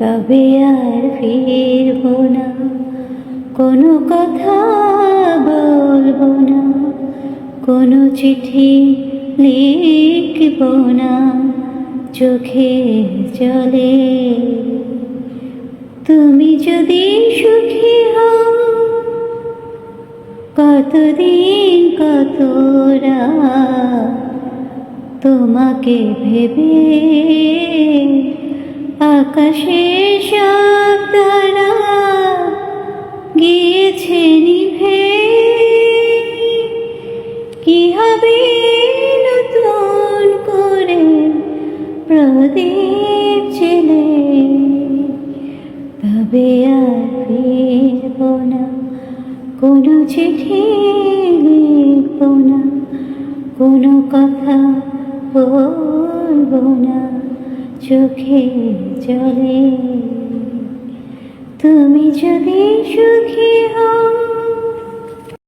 তবে আর ফিরব না, কোনো কথা বলবো না, কোনো চিঠি লিখব না চোখের জলে। তুমি যদি সুখী হও, কতদিন কত রাত তোমাকে ভেবে আকাশে সব তারা গিয়েছে নিভে। কি হবে নতুন করে প্রদীপ জ্বেলে, তবে আর ফিরব না, কোনো চিঠি লিখব না, কোনো কথা বলবো না চোখে জলে। তুমি যদি সুখী হও,